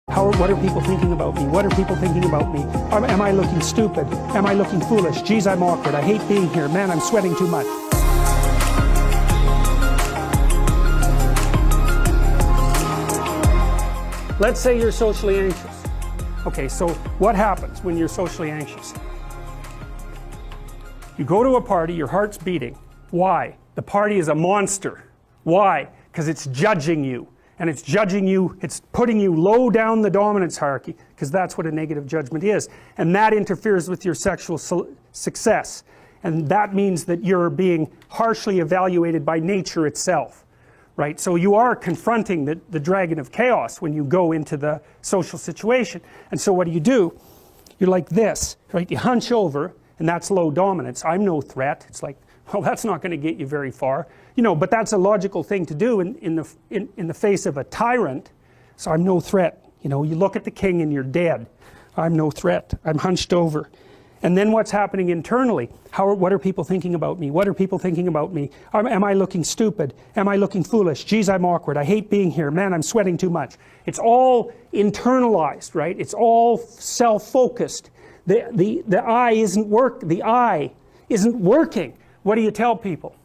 What are people thinking about me? What are people thinking about me? Am I looking stupid? Am I looking foolish? Geez, I'm awkward. I hate being here. Man, I'm sweating too much. Let's say you're socially anxious. Okay, so what happens when you're socially anxious? You go to a party, your heart's beating. Why? The party is a monster. Why? Because it's judging you. And it's judging you, it's putting you low down the dominance hierarchy, because that's what a negative judgment is. And that interferes with your sexual success. And that means that you're being harshly evaluated by nature itself. Right? So you are confronting the dragon of chaos when you go into the social situation. And so what do? You're like this, right? You hunch over, and that's low dominance. I'm no threat. It's like, well, that's not going to get you very far. You know, but that's a logical thing to do in the face of a tyrant. So I'm no threat. You know, you look at the king and you're dead. I'm no threat. I'm hunched over. And then what's happening internally? What are people thinking about me? What are people thinking about me? Am I looking stupid? Am I looking foolish? Geez, I'm awkward. I hate being here. Man, I'm sweating too much. It's all internalized, right? It's all self-focused. The eye isn't working. What do you tell people?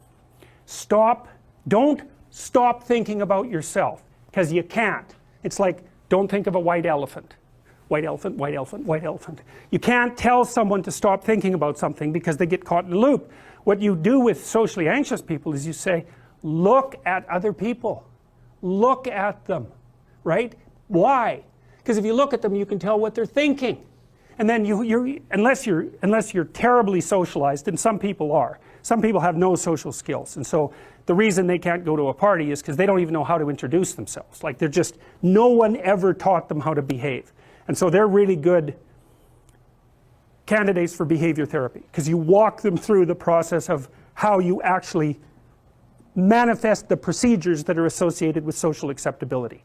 Don't stop thinking about yourself, because you can't. It's like, don't think of a white elephant. White elephant, white elephant, white elephant. You can't tell someone to stop thinking about something because they get caught in a loop. What you do with socially anxious people is you say, look at other people. Look at them, right? Why? Because if you look at them, you can tell what they're thinking. And then unless you're terribly socialized, and some people are. Some people have no social skills, and so the reason they can't go to a party is because they don't even know how to introduce themselves. Like no one ever taught them how to behave. And so they're really good candidates for behavior therapy, because you walk them through the process of how you actually manifest the procedures that are associated with social acceptability.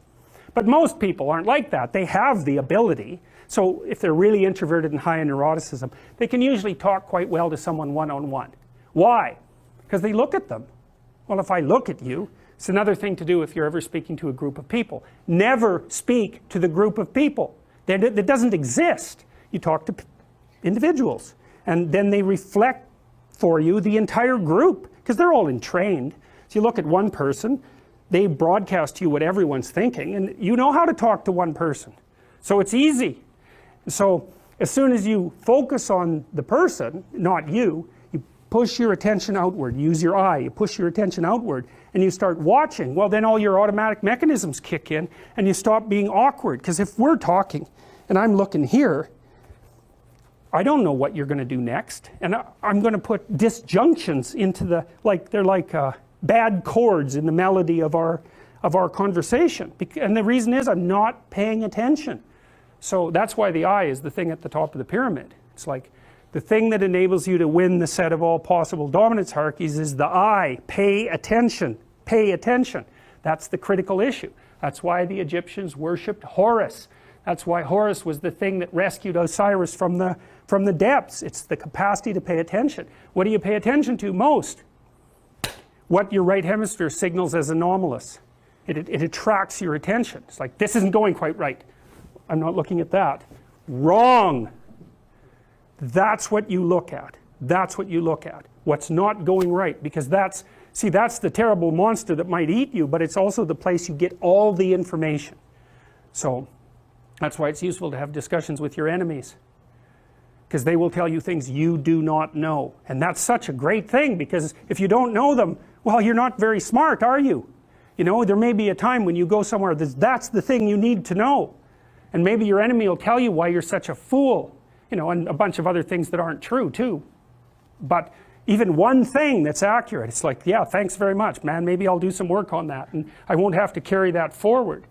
But most people aren't like that. They have the ability. So if they're really introverted and high in neuroticism, they can usually talk quite well to someone one-on-one. Why? Because they look at them. Well, if I look at you, it's another thing to do if you're ever speaking to a group of people. Never speak to the group of people. That doesn't exist. You talk to individuals, and then they reflect for you the entire group, because they're all entrained. So you look at one person, they broadcast to you what everyone's thinking, and you know how to talk to one person. So it's easy. So as soon as you focus on the person, not you, you push your attention outward, use your eye, you push your attention outward, and you start watching. Well, then all your automatic mechanisms kick in, and you stop being awkward. Because if we're talking and I'm looking here, I don't know what you're going to do next, and I'm going to put disjunctions into they're like bad chords in the melody of our conversation. And the reason is I'm not paying attention. So that's why the eye is the thing at the top of the pyramid. It's like the thing that enables you to win the set of all possible dominance hierarchies is the eye. Pay attention. Pay attention. That's the critical issue. That's why the Egyptians worshipped Horus. That's why Horus was the thing that rescued Osiris from the depths. It's the capacity to pay attention. What do you pay attention to most? What your right hemisphere signals as anomalous. It attracts your attention. It's like, this isn't going quite right. I'm not looking at that. Wrong. That's what you look at. That's what you look at. What's not going right. Because that's the terrible monster that might eat you, but it's also the place you get all the information. So that's why it's useful to have discussions with your enemies, because they will tell you things you do not know. And that's such a great thing, because if you don't know them, well, you're not very smart, are you? You know, there may be a time when you go somewhere that's the thing you need to know. And maybe your enemy will tell you why you're such a fool, you know, and a bunch of other things that aren't true too. But even one thing that's accurate, it's like, yeah, thanks very much, man, maybe I'll do some work on that, and I won't have to carry that forward.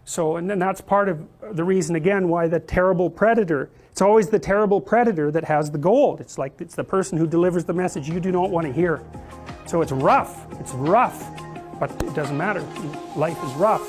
So, and then that's part of the reason, again, why the terrible predator, it's always the terrible predator that has the gold. It's like, it's the person who delivers the message you do not want to hear. So it's rough, but it doesn't matter. Life is rough.